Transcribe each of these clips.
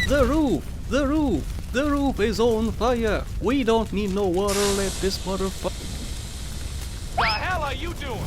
The roof! The roof! The roof is on fire! We don't need no water, let this motherfucker... The hell are you doing?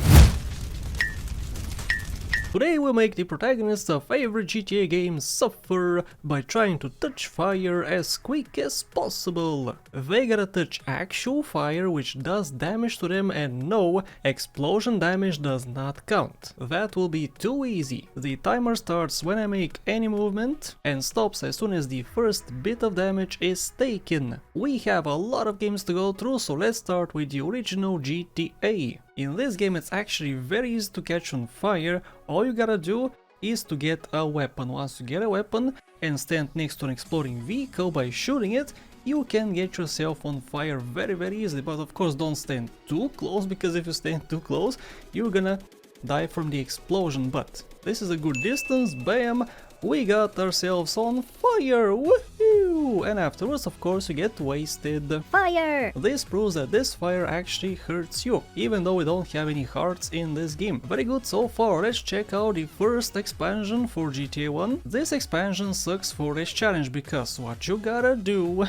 Today we'll make the protagonists of favorite GTA games suffer by trying to touch fire as quick as possible. They gotta touch actual fire which does damage to them, and no, explosion damage does not count. That will be too easy. The timer starts when I make any movement and stops as soon as the first bit of damage is taken. We have a lot of games to go through, so let's start with the original GTA. In this game it's actually very easy to catch on fire. All you gotta do is to get a weapon. Once you get a weapon and stand next to an exploding vehicle by shooting it, you can get yourself on fire very easily. But of course don't stand too close, because if you stand too close you're gonna die from the explosion. But this is a good distance, bam, we got ourselves on fire, woohoo! And afterwards of course you get wasted. Fire! This proves that this fire actually hurts you, even though we don't have any hearts in this game. Very good so far. Let's check out the first expansion for GTA 1. This expansion sucks for this challenge, because what you gotta do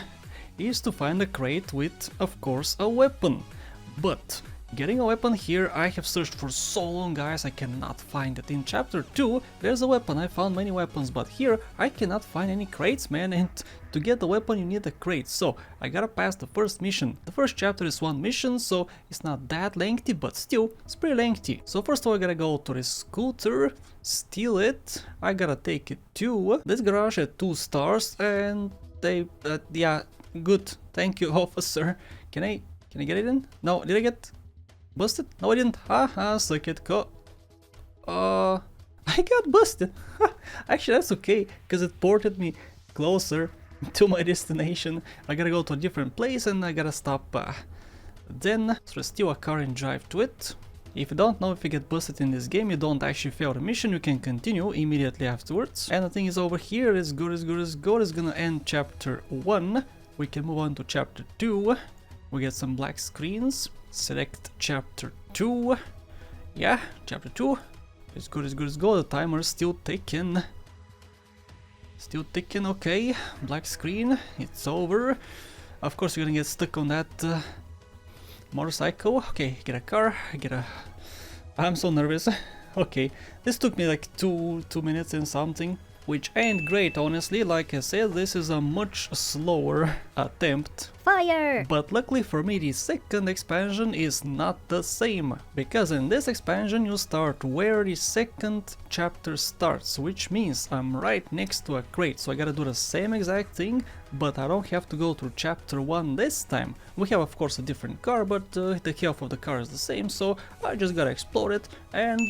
is to find a crate with, of course, a weapon. But getting a weapon here, I have searched for so long, guys, I cannot find it. In chapter 2 there's a weapon, I found many weapons, but here I cannot find any crates, man, and to get the weapon you need a crate, so I gotta pass the first mission. The first chapter is one mission, so it's not that lengthy, but still, it's pretty lengthy. So first of all I gotta go to this scooter, steal it, I gotta take it to this garage at 2 stars, and they, yeah, good, thank you officer. Can I get it in? No, did I get busted? No, I didn't. Haha, suck it, I got busted. Actually, that's okay, because it ported me closer to my destination. I gotta go to a different place and I gotta stop. Then, so steal a car and drive to it. If you don't know, if you get busted in this game, you don't actually fail the mission, you can continue immediately afterwards. And the thing is, over here is good, is gonna end chapter 1. We can move on to chapter 2. We get some black screens. Select chapter 2. Yeah, chapter 2 is good, the timer is still ticking. Okay, black screen, it's over. Of course you're gonna get stuck on that motorcycle. Okay, get a car, I'm so nervous. Okay, this took me like two minutes and something, which ain't great, honestly. Like I said, this is a much slower attempt. Fire! But luckily for me, the second expansion is not the same, because in this expansion you start where the second chapter starts, which means I'm right next to a crate, so I gotta do the same exact thing, but I don't have to go through chapter 1 this time. We have of course a different car, but the health of the car is the same, so I just gotta explode it, and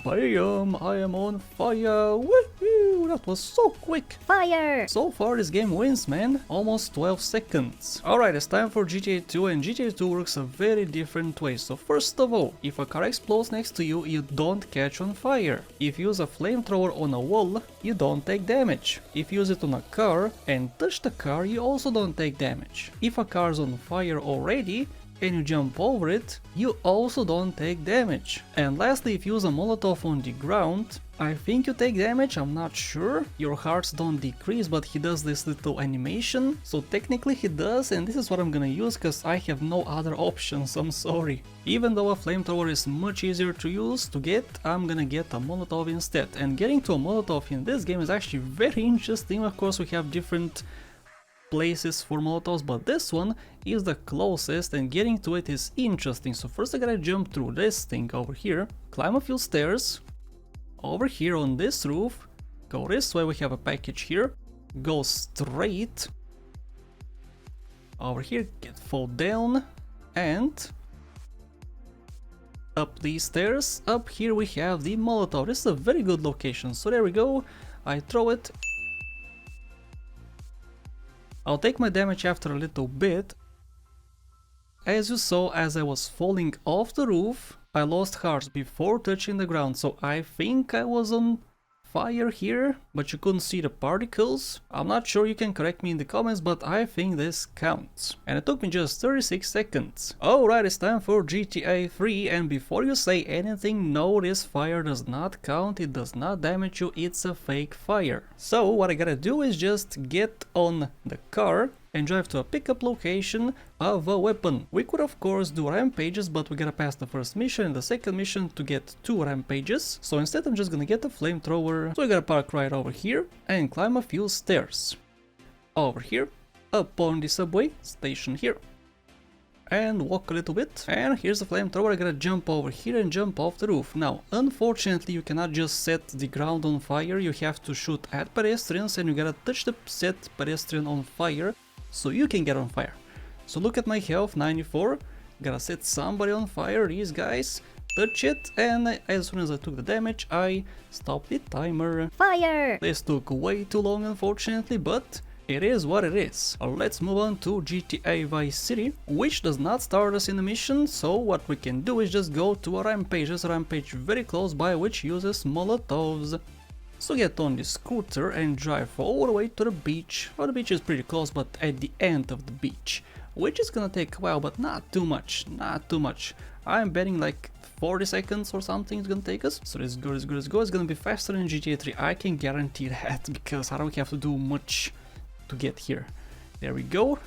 bam, I am on fire. Woohoo! That was so quick. Fire! So far this game wins, man. Almost 12 seconds. Alright, it's time for GTA 2, and GTA 2 works a very different way. So first of all, if a car explodes next to you, you don't catch on fire. If you use a flamethrower on a wall, you don't take damage. If you use it on a car and touch the car, you also don't take damage. If a car is on fire already and you jump over it, you also don't take damage. And lastly, if you use a Molotov on the ground, I think you take damage, I'm not sure. Your hearts don't decrease, but he does this little animation, so technically he does, and this is what I'm gonna use because I have no other options, I'm sorry. Even though a flamethrower is much easier to use to get, I'm gonna get a Molotov instead. And getting to a Molotov in this game is actually very interesting. Of course we have different places for Molotovs, but this one is the closest and getting to it is interesting. So first I gotta jump through this thing over here, climb a few stairs, over here on this roof, go this way, we have a package here, go straight, over here, fall down, and up these stairs. Up here we have the Molotov. This is a very good location, so there we go, I throw it. I'll take my damage after a little bit. As you saw, as I was falling off the roof, I lost hearts before touching the ground, so I think I was on fire here, but you couldn't see the particles. I'm not sure, you can correct me in the comments, but I think this counts. And it took me just 36 seconds. Alright, it's time for GTA 3, and before you say anything, no, this fire does not count, it does not damage you, it's a fake fire. So what I gotta do is just get on the car and drive to a pickup location of a weapon. We could of course do rampages, but we gotta pass the first mission and the second mission to get 2 rampages. So instead I'm just gonna get a flamethrower. So we gotta park right over here and climb a few stairs. Over here, up on the subway station here. And walk a little bit, and here's the flamethrower. I gotta jump over here and jump off the roof. Now, unfortunately, you cannot just set the ground on fire, you have to shoot at pedestrians and you gotta touch the set pedestrian on fire so you can get on fire. So look at my health, 94, gotta set somebody on fire, these guys, touch it, and as soon as I took the damage, I stopped the timer. Fire! This took way too long, unfortunately, but it is what it is. Let's move on to GTA Vice City, which does not start us in the mission, so what we can do is just go to a rampage. There's a rampage very close by which uses Molotovs. So get on the scooter and drive all the way to the beach. Well, the beach is pretty close, but at the end of the beach, which is gonna take a while, but not too much, not too much. I'm betting like 40 seconds or something it's gonna take us. So let's go, let's go, let's go. It's gonna be faster than GTA 3, I can guarantee that, because I don't have to do much to get here. There we go.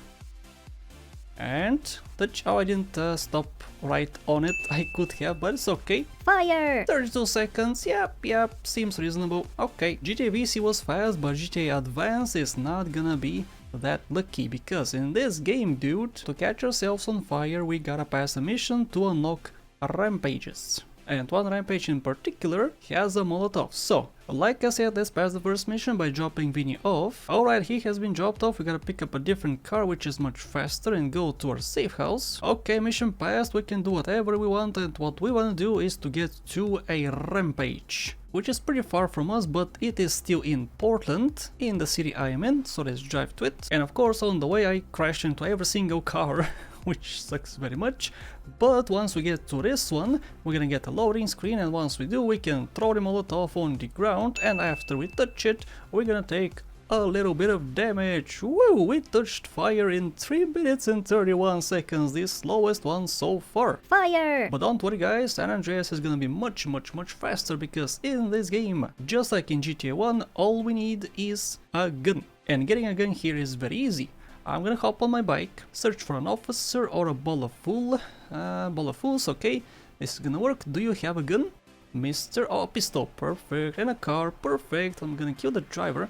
And touch. Oh, I didn't stop right on it. I could have, but it's okay. Fire! 32 seconds. Yep, seems reasonable. Okay, GTA VC was fast, but GTA Advance is not gonna be that lucky, because in this game, dude, to catch ourselves on fire, we gotta pass a mission to unlock rampages. And one rampage in particular has a Molotov. So, like I said, let's pass the first mission by dropping Vinny off. Alright, he has been dropped off, we gotta pick up a different car which is much faster and go to our safe house. Okay, mission passed, we can do whatever we want, and what we wanna do is to get to a rampage, which is pretty far from us, but it is still in Portland, in the city I am in, so let's drive to it. And of course, on the way I crashed into every single car, which sucks very much, but once we get to this one, we're gonna get a loading screen, and once we do, we can throw the Molotov on the ground, and after we touch it, we're gonna take a little bit of damage. Woo! We touched fire in 3 minutes and 31 seconds, the slowest one so far. Fire! But don't worry guys, San Andreas is gonna be much faster, because in this game, just like in GTA 1, all we need is a gun. And getting a gun here is very easy. I'm gonna hop on my bike, search for an officer or a ball of fools, okay, this is gonna work. Do you have a gun? Mr. Oh, pistol, perfect, and a car, perfect. I'm gonna kill the driver,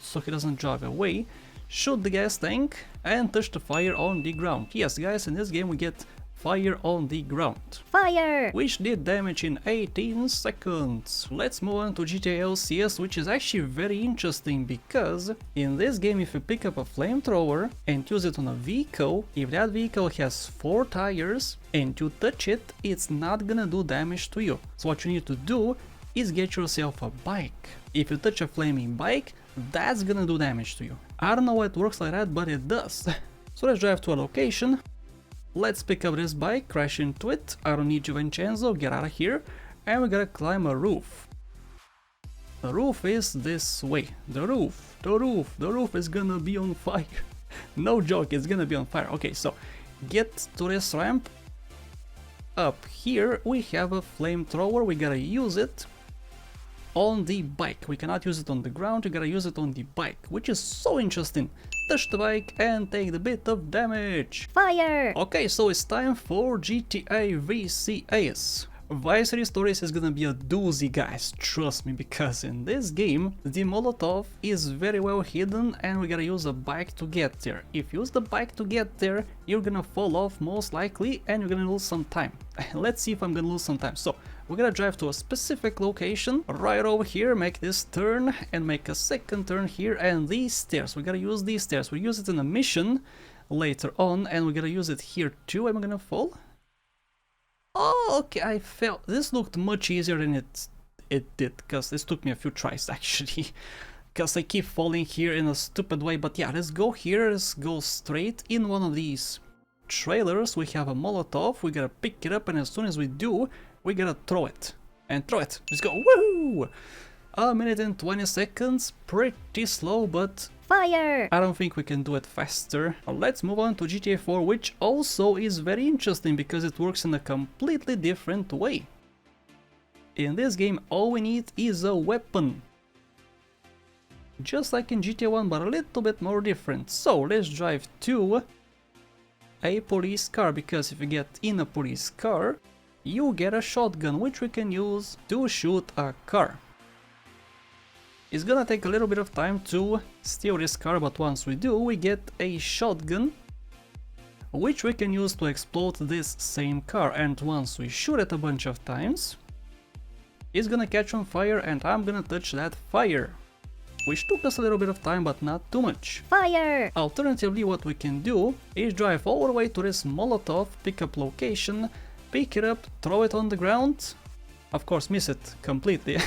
so he doesn't drive away, shoot the gas tank, and touch the fire on the ground. Yes guys, in this game we get fire on the ground. Fire! Which did damage in 18 seconds. Let's move on to GTA LCS, which is actually very interesting, because in this game if you pick up a flamethrower and use it on a vehicle, if that vehicle has 4 tires and you touch it, it's not gonna do damage to you. So what you need to do is get yourself a bike. If you touch a flaming bike, that's gonna do damage to you. I don't know why it works like that, but it does. So let's drive to a location. Let's pick up this bike, crash into it. I don't need you, Vincenzo, get out of here. And we gotta climb a roof. The roof is this way. The roof is gonna be on fire. No joke, it's gonna be on fire. Okay, so get to this ramp. Up here we have a flamethrower, we gotta use it on the bike. We cannot use it on the ground, you gotta use it on the bike, which is so interesting. Touch the bike and take the bit of damage. Fire! Okay, so it's time for GTA VCS. Vice City Stories is gonna be a doozy, guys, trust me, because in this game the Molotov is very well hidden and we gotta use a bike to get there. If you use the bike to get there, you're gonna fall off most likely and you're gonna lose some time. Let's see if I'm gonna lose some time. So we're gonna drive to a specific location right over here, make this turn and make a second turn here, and these stairs, we gotta use these stairs. We use it in a mission later on and we're gonna use it here too. Am I gonna fall? Oh, okay, I fell. This looked much easier than it did, because this took me a few tries actually, because I keep falling here in a stupid way. But yeah, let's go here, let's go straight in one of these trailers. We have a Molotov, we gotta pick it up, and as soon as we do, we gotta throw it. And throw it, let's go, woohoo! 1 minute and 20 seconds, pretty slow, but Fire! I don't think we can do it faster. Now let's move on to GTA 4, which also is very interesting because it works in a completely different way. In this game, all we need is a weapon. Just like in GTA 1, but a little bit more different. So let's drive to a police car, because if you get in a police car, you get a shotgun, which we can use to shoot a car. It's gonna take a little bit of time to steal this car, but once we do, we get a shotgun, which we can use to explode this same car, and once we shoot it a bunch of times, it's gonna catch on fire and I'm gonna touch that fire. Which took us a little bit of time, but not too much. Fire! Alternatively, what we can do is drive all the way to this Molotov pickup location, pick it up, throw it on the ground, of course miss it completely,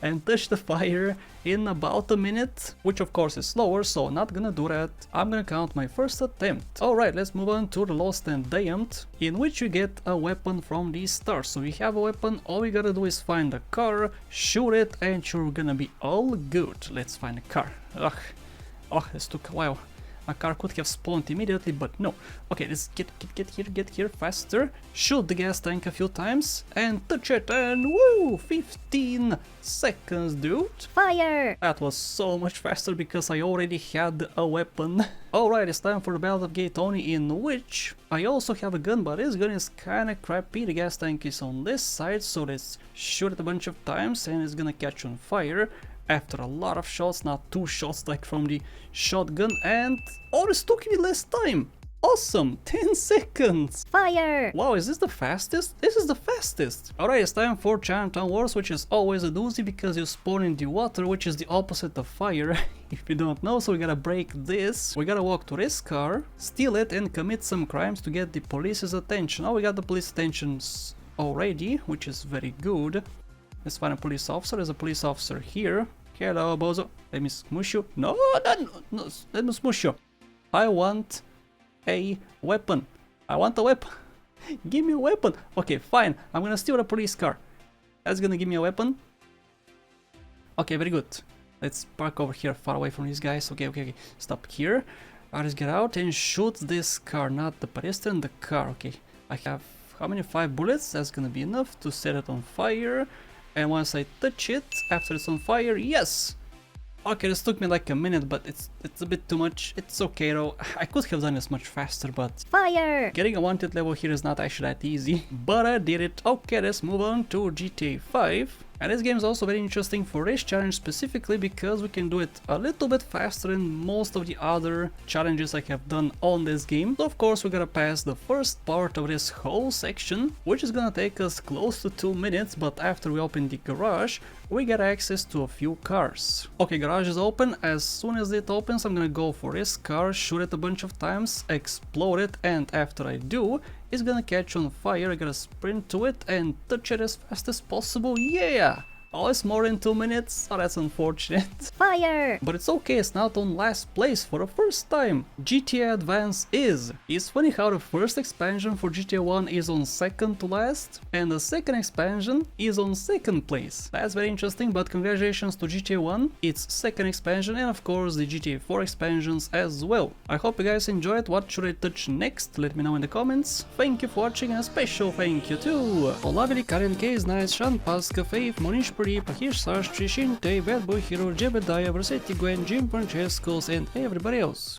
and touch the fire in about a minute, which of course is slower, so not gonna do that. I'm gonna count my first attempt. Alright, let's move on to the Lost and Damned, in which you get a weapon from these stars. So we have a weapon, all we gotta do is find a car, shoot it, and you're gonna be all good. Let's find a car. Ugh, oh, this took a while. A car could have spawned immediately, but no. Okay, let's get here faster. Shoot the gas tank a few times and touch it, and woo! 15 seconds, dude. Fire! That was so much faster because I already had a weapon. Alright, it's time for the Battle of Gay Tony, in which I also have a gun, but this gun is kinda crappy. The gas tank is on this side, so let's shoot it a bunch of times and it's gonna catch on fire. After a lot of shots, not 2 shots like from the shotgun, and oh, this took me less time! Awesome! 10 seconds! Fire! Wow, is this the fastest? This is the fastest! Alright, it's time for Chinatown Wars, which is always a doozy because you spawn in the water, which is the opposite of fire, if you don't know, so we gotta break this. We gotta walk to this car, steal it, and commit some crimes to get the police's attention. Oh, we got the police attention already, which is very good. Let's find a police officer. There's a police officer here. Hello, bozo. Let me smush you. No, let me smush you. I want a weapon. I want a weapon. Give me a weapon. Okay, fine. I'm gonna steal a police car. That's gonna give me a weapon. Okay, very good. Let's park over here, far away from these guys. Okay. Stop here. Let's get out and shoot this car. Not the pedestrian, the car. Okay. I have, how many? 5 bullets. That's gonna be enough to set it on fire. And once I touch it, after it's on fire, yes! Okay, this took me like a minute, but it's a bit too much. It's okay though. I could have done this much faster, but Fire! Getting a wanted level here is not actually that easy. But I did it. Okay, let's move on to GTA 5. And this game is also very interesting for race challenge specifically because we can do it a little bit faster than most of the other challenges I have done on this game. So of course we gotta pass the first part of this whole section, which is gonna take us close to 2 minutes, but after we open the garage, we get access to a few cars. Okay, garage is open. As soon as it opens, I'm gonna go for this car, shoot it a bunch of times, explode it, and after I do, it's gonna catch on fire. I gotta sprint to it and touch it as fast as possible. Yeah! Oh, it's more than 2 minutes. Oh, that's unfortunate. Fire! But it's okay, it's not on last place for the first time. GTA Advance is. It's funny how the first expansion for GTA 1 is on second to last, and the second expansion is on second place. That's very interesting, but congratulations to GTA 1, its second expansion, and of course the GTA 4 expansions as well. I hope you guys enjoyed. What should I touch next? Let me know in the comments. Thank you for watching, and a special thank you to Olavili, Karen K, Nice, Sean Pasca, Faith, Monish Pahish, Sash, Trishin, Tay, Bad Boy Hero, Jebediah, Versetti, Gwen, Jim Francescos, and everybody else.